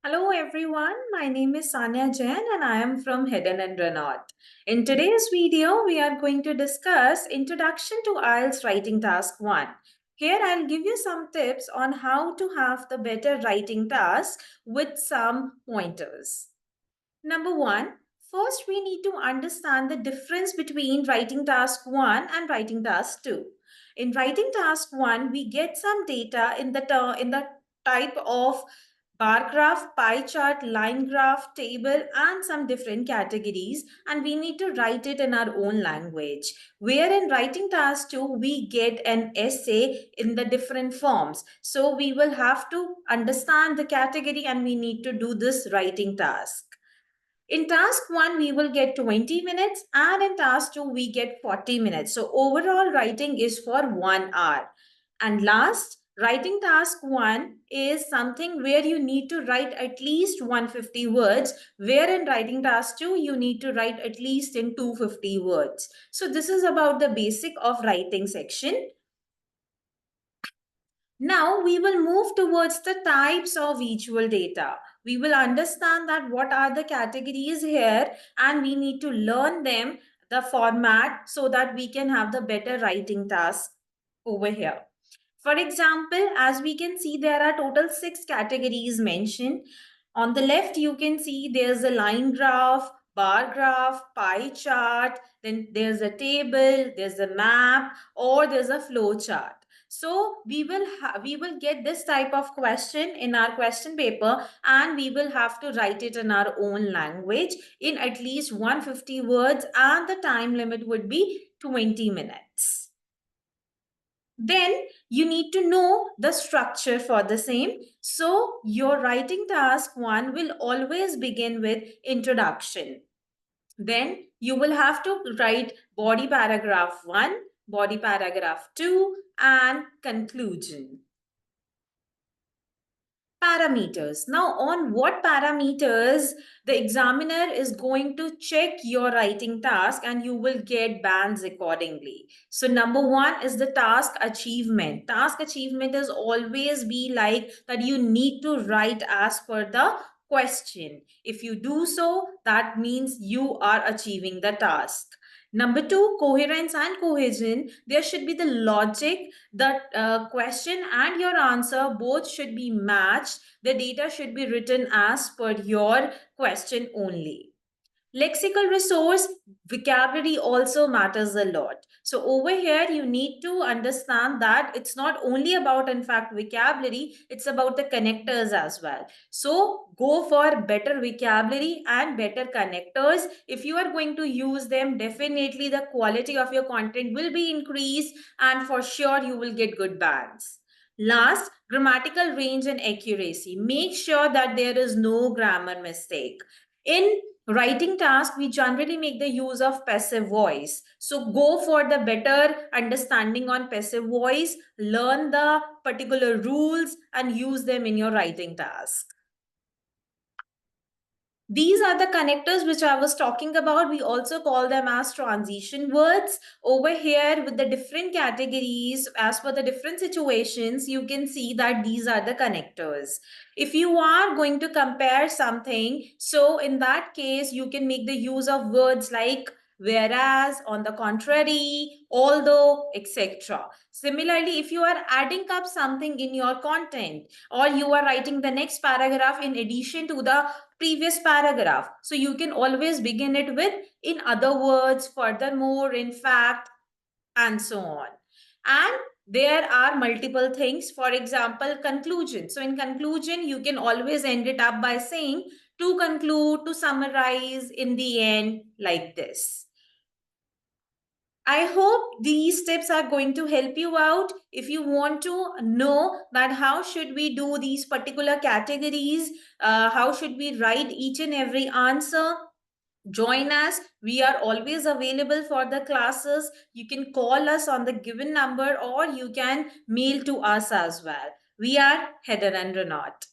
Hello everyone, my name is Sanya Jain and I am from Hidden and Renault. In today's video, we are going to discuss Introduction to IELTS Writing Task 1. Here I'll give you some tips on how to have the better writing task with some pointers. Number one, first we need to understand the difference between writing task 1 and writing task 2. In writing task 1, we get some data in the type of bar graph, pie chart, line graph, table, and some different categories, and we need to write it in our own language. Where in writing task 2, we get an essay in the different forms. So we will have to understand the category and we need to do this writing task. In task 1, we will get 20 minutes, and in task 2, we get 40 minutes. So, overall, writing is for 1 hour. And last, writing task 1 is something where you need to write at least 150 words, where in writing task 2, you need to write at least in 250 words. So, this is about the basic of writing section. Now we will move towards the types of visual data. We will understand that what are the categories here and we need to learn them, the format, so that we can have the better writing task over here. For example, as we can see, there are total 6 categories mentioned. On the left, you can see there's a line graph, bar graph, pie chart, then there's a table, there's a map, or there's a flow chart. So we will get this type of question in our question paper and we will have to write it in our own language in at least 150 words and the time limit would be 20 minutes. Then you need to know the structure for the same. So your writing task 1 will always begin with introduction. Then you will have to write body paragraph 1, body paragraph 2, and conclusion. Parameters. Now, on what parameters the examiner is going to check your writing task and you will get bands accordingly. So, number one is the task achievement. Task achievement is always be like that you need to write as per the question. If you do so, that means you are achieving the task. Number two, coherence and cohesion. There should be the logic, the question and your answer both should be matched. The data should be written as per your question only. Lexical resource, vocabulary also matters a lot. So over here, you need to understand that it's not only about, in fact, vocabulary, it's about the connectors as well. So go for better vocabulary and better connectors. If you are going to use them, definitely the quality of your content will be increased and for sure you will get good bands. Last, grammatical range and accuracy. Make sure that there is no grammar mistake. In writing task, we generally make the use of passive voice. So go for the better understanding on passive voice, learn the particular rules and use them in your writing task. These are the connectors which I was talking about. We also call them as transition words. Over here with the different categories, as per the different situations, you can see that these are the connectors. If you are going to compare something, so in that case, you can make the use of words like whereas, on the contrary, although, etc. Similarly, if you are adding up something in your content or you are writing the next paragraph in addition to the previous paragraph. So you can always begin it with in other words, furthermore, in fact, and so on. And there are multiple things. For example, conclusion. So in conclusion, you can always end it up by saying to conclude, to summarize, in the end, like this. I hope these tips are going to help you out. If you want to know that how should we do these particular categories, how should we write each and every answer, join us. We are always available for the classes. You can call us on the given number or you can mail to us as well. We are Heather and Renat.